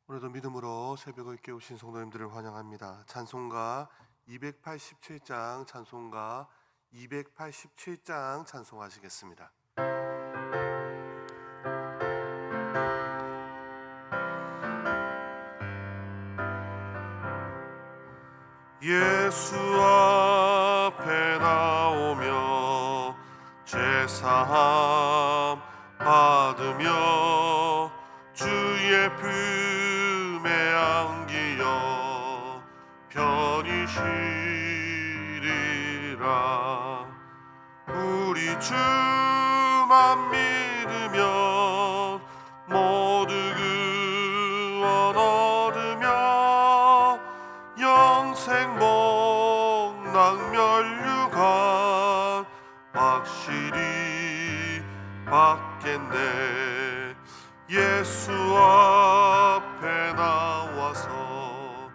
오늘도 믿음으로 새벽을 깨우신 성도님들을 환영합니다. 찬송가 287장 찬송가 287장 찬송하시겠습니다. 예수 앞에 나오며 제사함 받으며 주의 품에 안기어 편히 쉬리라. 우리 주만 믿으면 모두 구원 얻으며 영생 복락 면류관 확실히 받겠네. 예수 앞에 나와서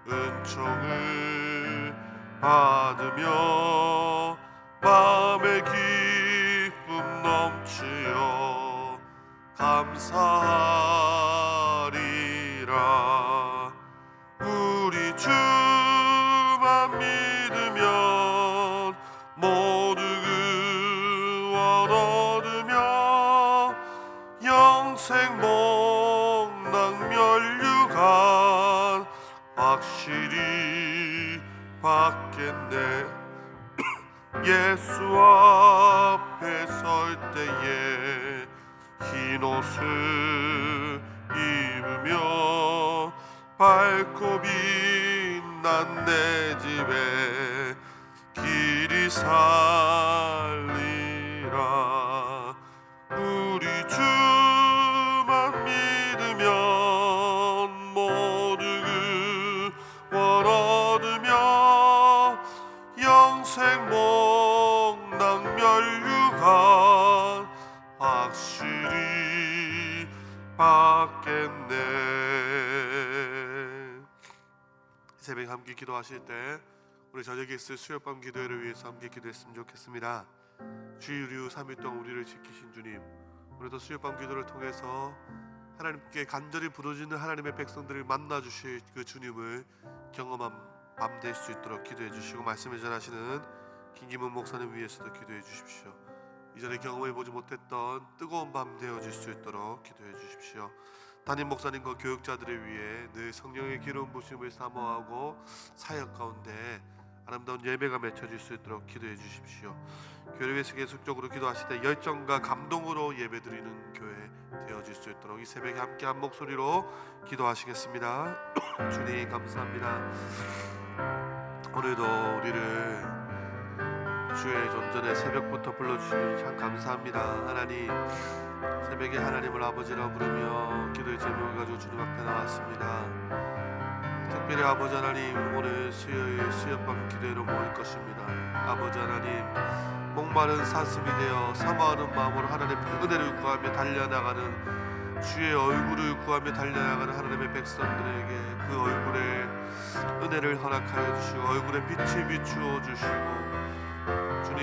은총을 받으며 마음의 기쁨 넘치어 감사하리라. 우리 주만 믿으면 모두 구원 얻으며 영생 복락 면류관 확실히 받겠네. 예수 앞에 설 때에 흰 옷을 입으며 밝고 빛난 내 집에 길이 살리라. 우리 주만 믿으면 모두 구원 얻으며 영생 복락 면류관 확실히 받겠네. 새벽에 함께 기도하실 때 우리 저녁에 있을 수요밤 기도회를 위해서 함께 기도했으면 좋겠습니다. 주일 이후 3일 동안 우리를 지키신 주님, 오늘도 수요밤 기도를 통해서 하나님께 간절히 부르짖는 하나님의 백성들을 만나주실 그 주님을 경험한 밤 될 수 있도록 기도해 주시고, 말씀을 전하시는 김기문 목사님 위해서도 기도해 주십시오. 이전에 경험해 보지 못했던 뜨거운 밤 되어질 수 있도록 기도해 주십시오. 담임 목사님과 교육자들을 위해 늘 성령의 기름 부심을 사모하고 사역 가운데 아름다운 예배가 맺혀질 수 있도록 기도해 주십시오. 교회를 위해서 계속적으로 기도하실 때 열정과 감동으로 예배드리는 교회 되어질 수 있도록 이 새벽에 함께 한 목소리로 기도하시겠습니다. 주님 감사합니다. 오늘도 우리를 주의 존전에 새벽부터 불러주시니 참 감사합니다. 하나님, 새벽에 하나님을 아버지라 부르며 기도의 제목을 가지고 주님 앞에 나왔습니다. 특별히 아버지 하나님, 오늘 수요일 수요밤 기도회로 모일 것입니다. 아버지 하나님, 목마른 사슴이 되어 사모하는 마음으로 하나님의 은혜를 구하며 달려나가는, 주의 얼굴을 구하며 달려나가는 하나님의 백성들에게 그 얼굴에 은혜를 허락하여 주시고 얼굴에 빛을 비추어 주시고 주님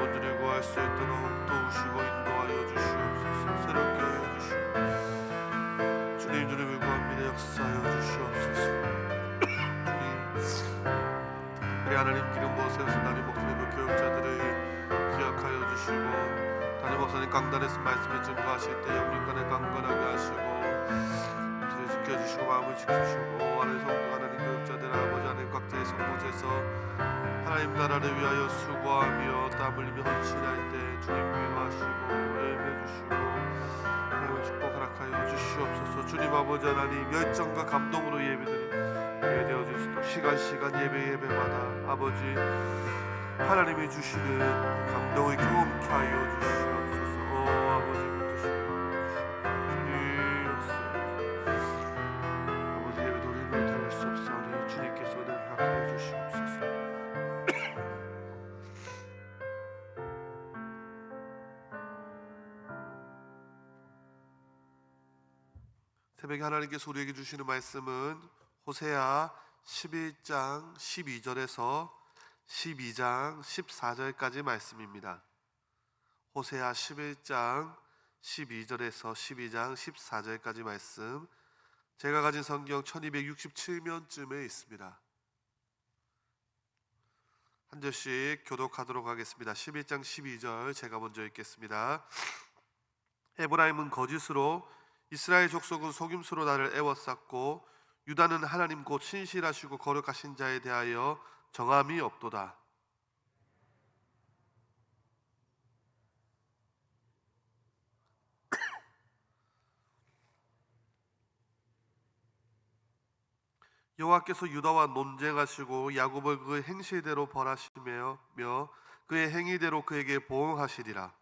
온전히 구할 수 있도록 도우시고 인도하여 주시옵소서. 새롭게 하여 주시고 주님, 주님을 구합니다. 역사하여 주시옵소서. 주님, 우리 하나님 기름 부어 세우신 담임 목사님 그 교육자들을 기억하여 주시고, 담임 목사님 강단에서 말씀을 증거하실 때 영육간에 강건하게 하시고 그들을 지켜주시고 마음을 지키시고, 하나님 성도 하나님 교육자들 아버지 하나님 각자의 성곳에서 하나님 나라를 위하여 수고하며 땀 흘리며 헌신할 때 주님 위로하시고 예배 주시고 하나님의 축복 허락하여 주시옵소서. 주님 아버지 하나님, 열정과 감동으로 예배드리는 교회 되어질 수 있도록 시간 예배마다 아버지 하나님이 주시는 감동을 경험케 하여 주시옵소서. 아버지 붙드시고 주님 역사 아버지 예배 드리는 걸 들을 수 없사오니 주님께서 은혜를 허락하여 주시옵소서. 새벽에 하나님께서 우리에게 주시는 말씀은 호세아 11장 12절에서 12장 14절까지 말씀입니다. 호세아 11장 12절에서 12장 14절까지 말씀, 제가 가진 성경 1267면쯤에 있습니다. 한 절씩 교독하도록 하겠습니다. 11장 12절 제가 먼저 읽겠습니다. 에브라임은 거짓으로, 이스라엘 족속은 속임수로 나를 애워쌌고, 유다는 하나님 곧 신실하시고 거룩하신 자에 대하여 정함이 없도다. 여호와께서 유다와 논쟁하시고 야곱을 그 행실대로 벌하시며 그의 행위대로 그에게 보응하시리라.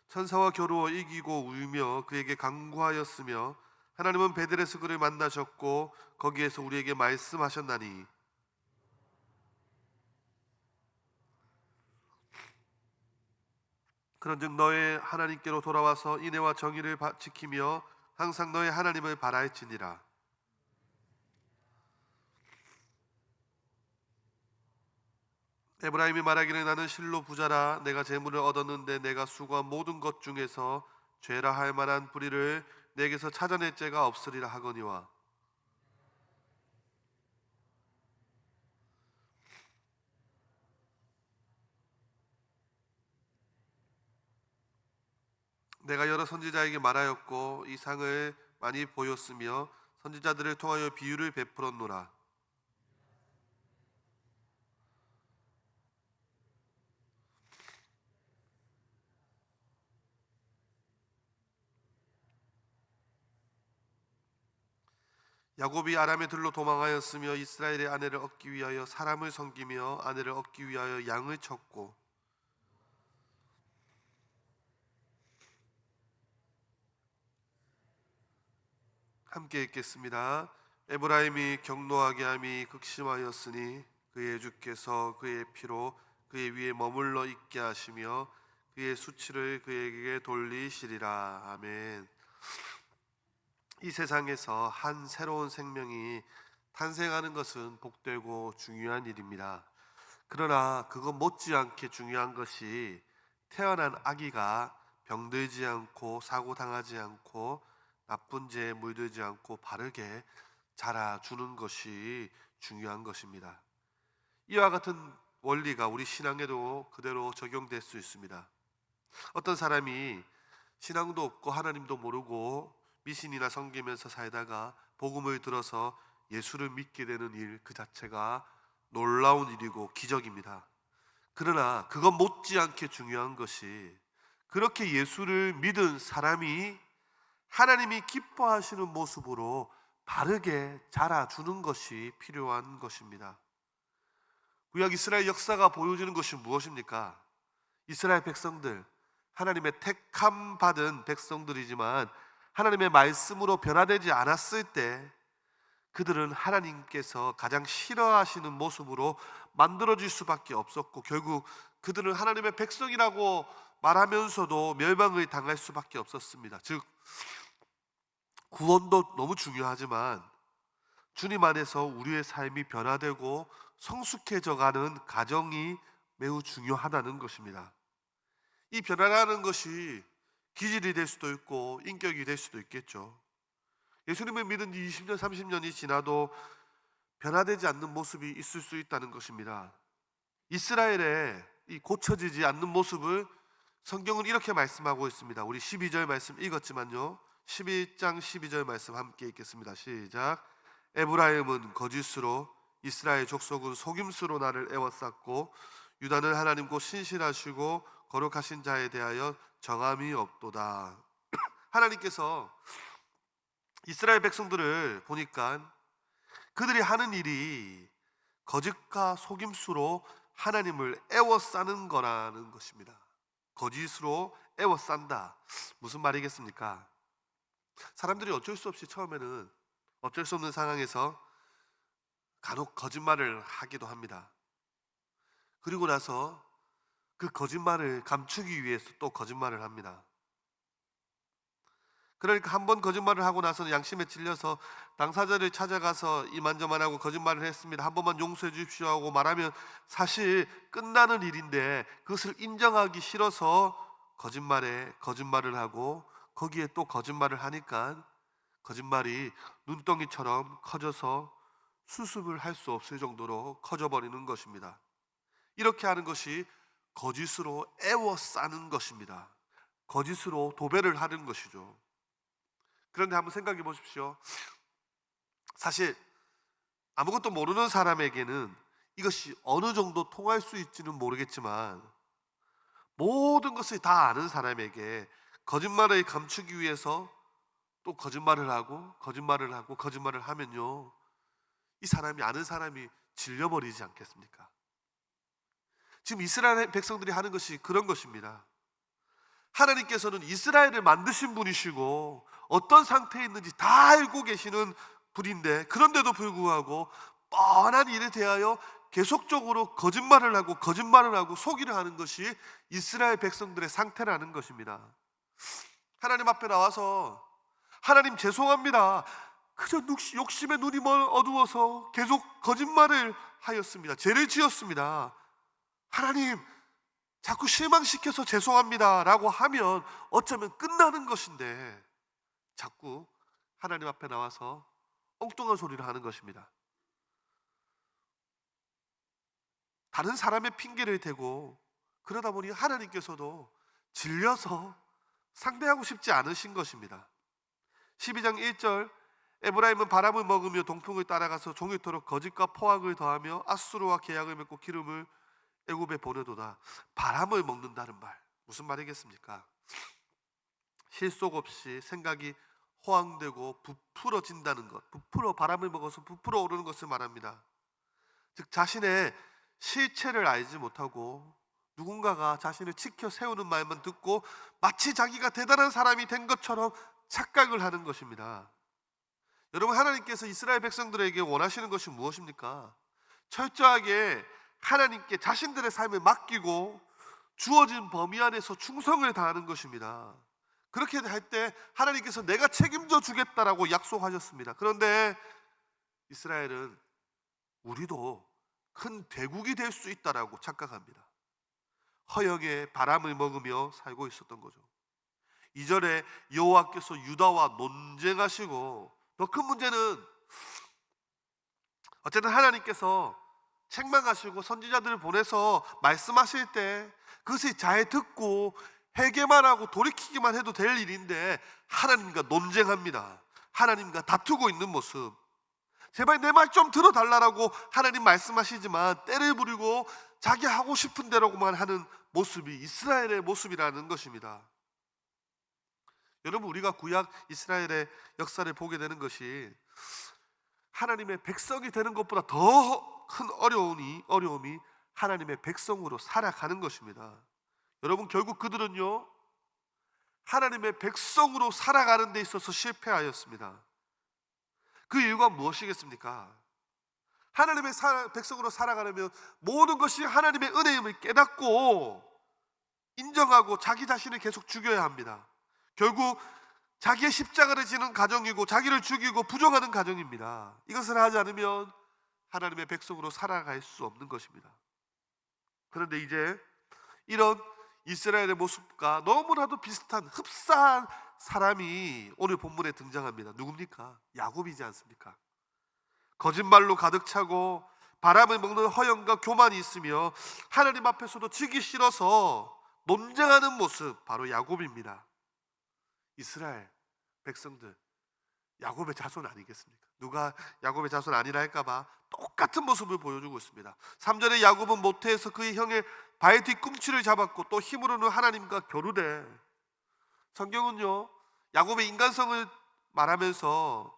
천사와 겨루어 이기고 울며 그에게 간구하였으며, 하나님은 베들에서 그를 만나셨고 거기에서 우리에게 말씀하셨나니, 그런즉 너의 하나님께로 돌아와서 인애와 정의를 지키며 항상 너의 하나님을 바라할지니라. 에브라임이 말하기를 나는 실로 부자라, 내가 재물을 얻었는데 내가 수고한 모든 것 중에서 죄라 할 만한 불의를 내게서 찾아낼 죄가 없으리라 하거니와, 내가 여러 선지자에게 말하였고 이 상을 많이 보였으며 선지자들을 통하여 비유를 베풀었노라. 야곱이 아람의 들로 도망하였으며 이스라엘의 아내를 얻기 위하여 사람을 섬기며 아내를 얻기 위하여 양을 쳤고, 함께 읽겠습니다. 에브라임이 경노하게 함이 극심하였으니 그의 주께서 그의 피로 그의 위에 머물러 있게 하시며 그의 수치를 그에게 돌리시리라. 아멘. 이 세상에서 한 새로운 생명이 탄생하는 것은 복되고 중요한 일입니다. 그러나 그것 못지않게 중요한 것이 태어난 아기가 병들지 않고 사고당하지 않고 나쁜 죄에 물들지 않고 바르게 자라주는 것이 중요한 것입니다. 이와 같은 원리가 우리 신앙에도 그대로 적용될 수 있습니다. 어떤 사람이 신앙도 없고 하나님도 모르고 미신이나 섬기면서 살다가 복음을 들어서 예수를 믿게 되는 일 그 자체가 놀라운 일이고 기적입니다. 그러나 그것 못지않게 중요한 것이 그렇게 예수를 믿은 사람이 하나님이 기뻐하시는 모습으로 바르게 자라주는 것이 필요한 것입니다. 구약 이스라엘 역사가 보여주는 것이 무엇입니까? 이스라엘 백성들, 하나님의 택함 받은 백성들이지만 하나님의 말씀으로 변화되지 않았을 때 그들은 하나님께서 가장 싫어하시는 모습으로 만들어질 수밖에 없었고, 결국 그들은 하나님의 백성이라고 말하면서도 멸망을 당할 수밖에 없었습니다. 즉 구원도 너무 중요하지만 주님 안에서 우리의 삶이 변화되고 성숙해져가는 과정이 매우 중요하다는 것입니다. 이 변화라는 것이 기질이 될 수도 있고 인격이 될 수도 있겠죠. 예수님을 믿은 지 20년, 30년이 지나도 변화되지 않는 모습이 있을 수 있다는 것입니다. 이스라엘의 이 고쳐지지 않는 모습을 성경은 이렇게 말씀하고 있습니다. 우리 12절 말씀 읽었지만요, 11장 12절 말씀 함께 읽겠습니다. 시작. 에브라임은 거짓으로, 이스라엘 족속은 속임수로 나를 애워쌌고, 유다는 하나님 곧 신실하시고 거룩하신 자에 대하여 정함이 없도다. 하나님께서 이스라엘 백성들을 보니까 그들이 하는 일이 거짓과 속임수로 하나님을 애워싸는 거라는 것입니다. 거짓으로 애워싼다. 무슨 말이겠습니까? 사람들이 어쩔 수 없이 처음에는 어쩔 수 없는 상황에서 간혹 거짓말을 하기도 합니다. 그리고 나서 그 거짓말을 감추기 위해서 또 거짓말을 합니다. 그러니까 한 번 거짓말을 하고 나서는 양심에 찔려서 당사자를 찾아가서 이만저만하고 거짓말을 했습니다, 한 번만 용서해 주십시오 하고 말하면 사실 끝나는 일인데, 그것을 인정하기 싫어서 거짓말에 거짓말을 하고 거기에 또 거짓말을 하니까 거짓말이 눈덩이처럼 커져서 수습을 할 수 없을 정도로 커져버리는 것입니다. 이렇게 하는 것이 거짓으로 애워싸는 것입니다. 거짓으로 도배를 하는 것이죠. 그런데 한번 생각해 보십시오. 사실 아무것도 모르는 사람에게는 이것이 어느 정도 통할 수 있지는 모르겠지만, 모든 것을 다 아는 사람에게 거짓말을 감추기 위해서 또 거짓말을 하고 거짓말을 하고 거짓말을 하면요, 이 사람이, 아는 사람이 질려버리지 않겠습니까? 지금 이스라엘 백성들이 하는 것이 그런 것입니다. 하나님께서는 이스라엘을 만드신 분이시고 어떤 상태에 있는지 다 알고 계시는 분인데, 그런데도 불구하고 뻔한 일에 대하여 계속적으로 거짓말을 하고 거짓말을 하고 속이려 하는 것이 이스라엘 백성들의 상태라는 것입니다. 하나님 앞에 나와서 하나님 죄송합니다, 그저 욕심에 눈이 어두워서 계속 거짓말을 하였습니다, 죄를 지었습니다, 하나님 자꾸 실망시켜서 죄송합니다 라고 하면 어쩌면 끝나는 것인데, 자꾸 하나님 앞에 나와서 엉뚱한 소리를 하는 것입니다. 다른 사람의 핑계를 대고 그러다 보니 하나님께서도 질려서 상대하고 싶지 않으신 것입니다. 12장 1절, 에브라임은 바람을 먹으며 동풍을 따라가서 종일토록 거짓과 포악을 더하며 아수르와 계약을 맺고 기름을 애굽에 보내도다. 바람을 먹는다는 말, 무슨 말이겠습니까? 실속 없이 생각이 호황되고 부풀어진다는 것, 바람을 먹어서 부풀어 오르는 것을 말합니다. 즉 자신의 실체를 알지 못하고 누군가가 자신을 지켜 세우는 말만 듣고 마치 자기가 대단한 사람이 된 것처럼 착각을 하는 것입니다. 여러분, 하나님께서 이스라엘 백성들에게 원하시는 것이 무엇입니까? 철저하게 하나님께 자신들의 삶을 맡기고 주어진 범위 안에서 충성을 다하는 것입니다. 그렇게 할 때 하나님께서 내가 책임져 주겠다라고 약속하셨습니다. 그런데 이스라엘은 우리도 큰 대국이 될 수 있다라고 착각합니다. 허영의 바람을 먹으며 살고 있었던 거죠. 2절에 여호와께서 유다와 논쟁하시고, 더 큰 문제는 어쨌든 하나님께서 책망하시고 선지자들을 보내서 말씀하실 때 그것을 잘 듣고 회개만 하고 돌이키기만 해도 될 일인데 하나님과 논쟁합니다. 하나님과 다투고 있는 모습. 제발 내 말 좀 들어달라고 하나님 말씀하시지만 때를 부리고 자기 하고 싶은 대로만 하는 모습이 이스라엘의 모습이라는 것입니다. 여러분, 우리가 구약 이스라엘의 역사를 보게 되는 것이 하나님의 백성이 되는 것보다 더 큰 어려움이 하나님의 백성으로 살아가는 것입니다. 여러분, 결국 그들은요, 하나님의 백성으로 살아가는 데 있어서 실패하였습니다. 그 이유가 무엇이겠습니까? 하나님의 백성으로 살아가려면 모든 것이 하나님의 은혜임을 깨닫고 인정하고 자기 자신을 계속 죽여야 합니다. 결국 자기의 십자가를 지는 가정이고 자기를 죽이고 부정하는 가정입니다. 이것을 하지 않으면 하나님의 백성으로 살아갈 수 없는 것입니다. 그런데 이제 이런 이스라엘의 모습과 너무나도 비슷한 흡사한 사람이 오늘 본문에 등장합니다. 누굽니까? 야곱이지 않습니까? 거짓말로 가득 차고 바람을 먹는 허영과 교만이 있으며 하나님 앞에서도 지기 싫어서 논쟁하는 모습, 바로 야곱입니다. 이스라엘 백성들, 야곱의 자손 아니겠습니까? 누가 야곱의 자손 아니라 할까봐 똑같은 모습을 보여주고 있습니다. 3절에 야곱은 모태에서 그의 형의 발 뒤꿈치를 잡았고 또 힘으로는 하나님과 겨루되, 성경은요 야곱의 인간성을 말하면서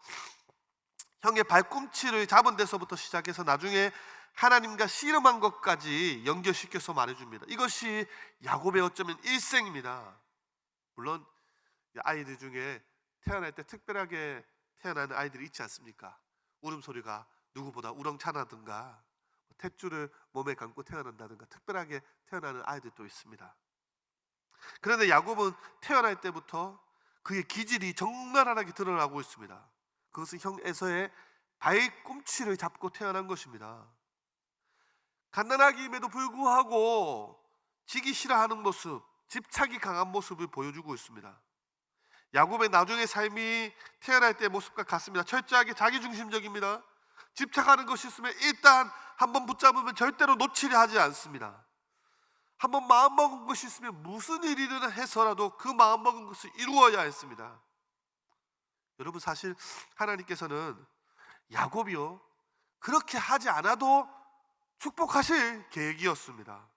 형의 발꿈치를 잡은 데서부터 시작해서 나중에 하나님과 씨름한 것까지 연결시켜서 말해줍니다. 이것이 야곱의 어쩌면 일생입니다. 물론 아이들 중에 태어날 때 특별하게 태어나는 아이들이 있지 않습니까? 울음소리가 누구보다 우렁차다든가 탯줄을 몸에 감고 태어난다든가 특별하게 태어나는 아이들도 있습니다. 그런데 야곱은 태어날 때부터 그의 기질이 적나라하게 드러나고 있습니다. 그것은 형 에서의 발꿈치를 잡고 태어난 것입니다. 갓난아기임에도 불구하고 지기 싫어하는 모습, 집착이 강한 모습을 보여주고 있습니다. 야곱의 나중의 삶이 태어날 때의 모습과 같습니다. 철저하게 자기중심적입니다. 집착하는 것이 있으면 일단 한번 붙잡으면 절대로 놓치려 하지 않습니다. 한번 마음먹은 것이 있으면 무슨 일이든 해서라도 그 마음먹은 것을 이루어야 했습니다. 여러분, 사실 하나님께서는 야곱이요, 그렇게 하지 않아도 축복하실 계획이었습니다.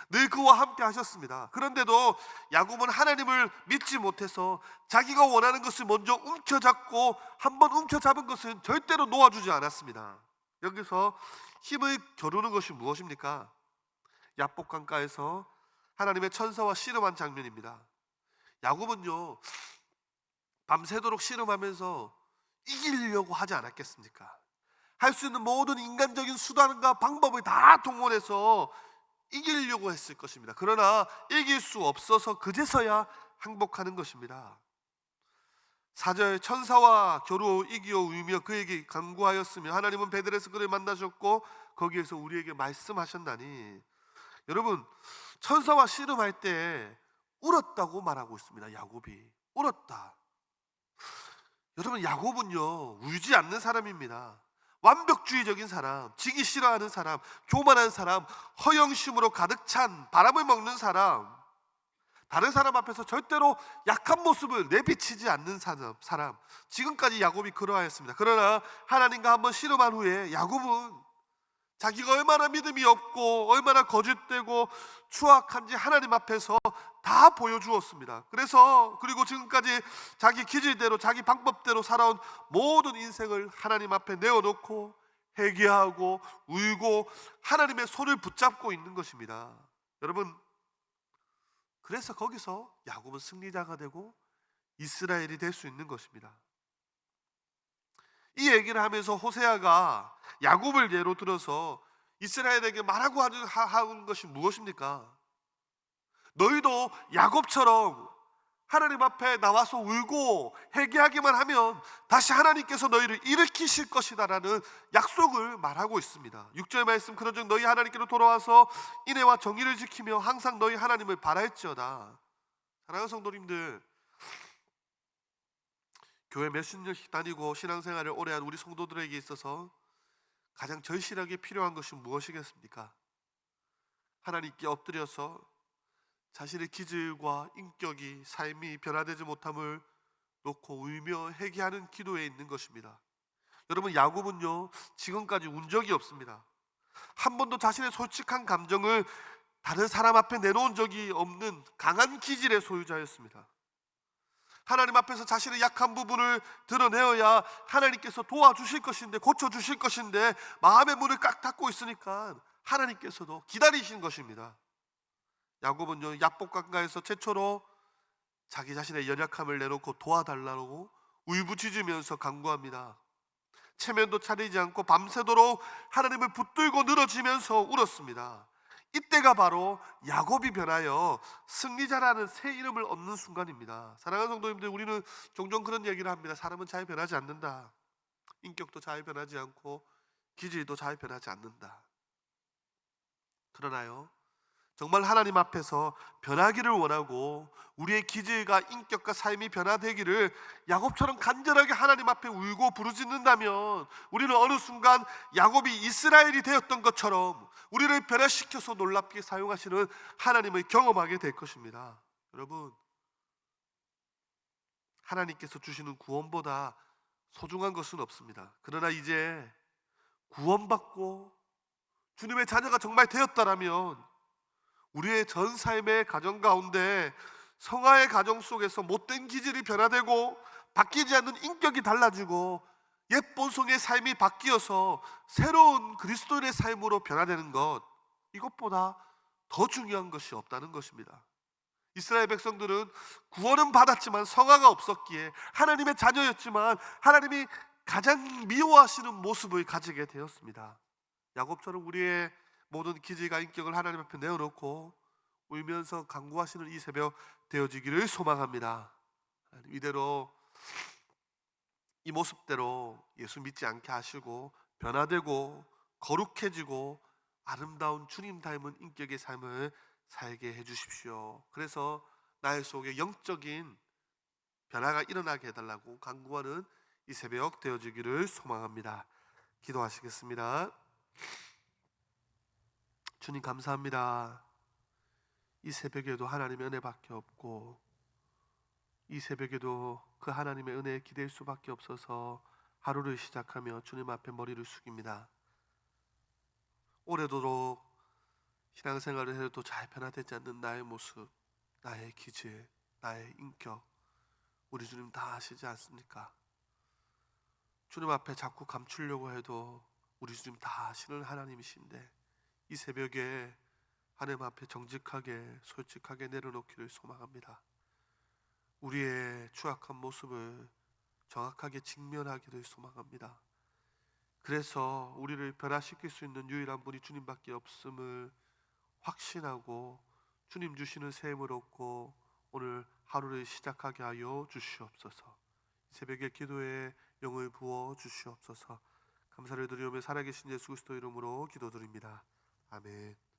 늘 그와 함께 하셨습니다. 그런데도 야곱은 하나님을 믿지 못해서 자기가 원하는 것을 먼저 움켜잡고 한번 움켜잡은 것은 절대로 놓아주지 않았습니다. 여기서 힘을 겨루는 것이 무엇입니까? 야복 강가에서 하나님의 천사와 씨름한 장면입니다. 야곱은요, 밤새도록 씨름하면서 이기려고 하지 않았겠습니까? 할 수 있는 모든 인간적인 수단과 방법을 다 동원해서 이기려고 했을 것입니다. 그러나 이길 수 없어서 그제서야 항복하는 것입니다. 4절, 천사와 겨루 이기어 울며 그에게 간구하였으며 하나님은 베델에서 그를 만나셨고 거기에서 우리에게 말씀하셨나니. 여러분, 천사와 씨름할 때 울었다고 말하고 있습니다. 야곱이 울었다. 여러분, 야곱은요, 울지 않는 사람입니다. 완벽주의적인 사람, 지기 싫어하는 사람, 교만한 사람, 허영심으로 가득 찬 바람을 먹는 사람, 다른 사람 앞에서 절대로 약한 모습을 내비치지 않는 사람. 지금까지 야곱이 그러하였습니다. 그러나 하나님과 한번 씨름한 후에 야곱은 자기가 얼마나 믿음이 없고 얼마나 거짓되고 추악한지 하나님 앞에서 다 보여주었습니다. 그리고 지금까지 자기 기질대로 자기 방법대로 살아온 모든 인생을 하나님 앞에 내어놓고 회개하고 울고 하나님의 손을 붙잡고 있는 것입니다. 여러분, 그래서 거기서 야곱은 승리자가 되고 이스라엘이 될 수 있는 것입니다. 이 얘기를 하면서 호세아가 야곱을 예로 들어서 이스라엘에게 말하고 하는 것이 무엇입니까? 너희도 야곱처럼 하나님 앞에 나와서 울고 회개하기만 하면 다시 하나님께서 너희를 일으키실 것이다 라는 약속을 말하고 있습니다. 6절 말씀, 그런즉 너희 하나님께로 돌아와서 인애와 정의를 지키며 항상 너희 하나님을 바랄지어다. 사랑하는 성도님들, 교회 몇십 년씩 다니고 신앙생활을 오래 한 우리 성도들에게 있어서 가장 절실하게 필요한 것이 무엇이겠습니까? 하나님께 엎드려서 자신의 기질과 인격이, 삶이 변화되지 못함을 놓고 울며 회개하는 기도에 있는 것입니다. 여러분, 야곱은요, 지금까지 운 적이 없습니다. 한 번도 자신의 솔직한 감정을 다른 사람 앞에 내놓은 적이 없는 강한 기질의 소유자였습니다. 하나님 앞에서 자신의 약한 부분을 드러내어야 하나님께서 도와주실 것인데, 고쳐주실 것인데 마음의 문을 꽉 닫고 있으니까 하나님께서도 기다리신 것입니다. 야곱은요, 야복강가에서 최초로 자기 자신의 연약함을 내놓고 도와달라고 울부짖으면서 간구합니다. 체면도 차리지 않고 밤새도록 하나님을 붙들고 늘어지면서 울었습니다. 이때가 바로 야곱이 변하여 승리자라는 새 이름을 얻는 순간입니다. 사랑하는 성도님들, 우리는 종종 그런 얘기를 합니다. 사람은 잘 변하지 않는다. 인격도 잘 변하지 않고 기질도 잘 변하지 않는다. 그러나요, 정말 하나님 앞에서 변하기를 원하고 우리의 기질과 인격과 삶이 변화되기를 야곱처럼 간절하게 하나님 앞에 울고 부르짖는다면 우리는 어느 순간 야곱이 이스라엘이 되었던 것처럼 우리를 변화시켜서 놀랍게 사용하시는 하나님을 경험하게 될 것입니다. 여러분, 하나님께서 주시는 구원보다 소중한 것은 없습니다. 그러나 이제 구원받고 주님의 자녀가 정말 되었다라면 우리의 전 삶의 가정 가운데 성화의 가정 속에서 못된 기질이 변화되고 바뀌지 않는 인격이 달라지고 옛 본성의 삶이 바뀌어서 새로운 그리스도인의 삶으로 변화되는 것, 이것보다 더 중요한 것이 없다는 것입니다. 이스라엘 백성들은 구원은 받았지만 성화가 없었기에 하나님의 자녀였지만 하나님이 가장 미워하시는 모습을 가지게 되었습니다. 야곱처럼 우리의 모든 기질과 인격을 하나님 앞에 내어놓고 울면서 간구하시는 이 새벽 되어지기를 소망합니다. 이대로 이 모습대로 예수 믿지 않게 하시고 변화되고 거룩해지고 아름다운 주님 닮은 인격의 삶을 살게 해 주십시오. 그래서 나의 속에 영적인 변화가 일어나게 해달라고 간구하는 이 새벽 되어지기를 소망합니다. 기도하시겠습니다. 주님 감사합니다. 이 새벽에도 하나님의 은혜밖에 없고 이 새벽에도 그 하나님의 은혜에 기댈 수밖에 없어서 하루를 시작하며 주님 앞에 머리를 숙입니다. 오래도록 신앙생활을 해도 잘 변화되지 않는 나의 모습, 나의 기질, 나의 인격, 우리 주님 다 아시지 않습니까? 주님 앞에 자꾸 감추려고 해도 우리 주님 다 아시는 하나님이신데 이 새벽에 하나님 앞에 정직하게 솔직하게 내려놓기를 소망합니다. 우리의 추악한 모습을 정확하게 직면하기를 소망합니다. 그래서 우리를 변화시킬 수 있는 유일한 분이 주님밖에 없음을 확신하고 주님 주시는 새 힘을 얻고 오늘 하루를 시작하게 하여 주시옵소서. 새벽에 기도에 영을 부어 주시옵소서. 감사를 드리오며 살아계신 예수 그리스도 이름으로 기도드립니다. 아멘.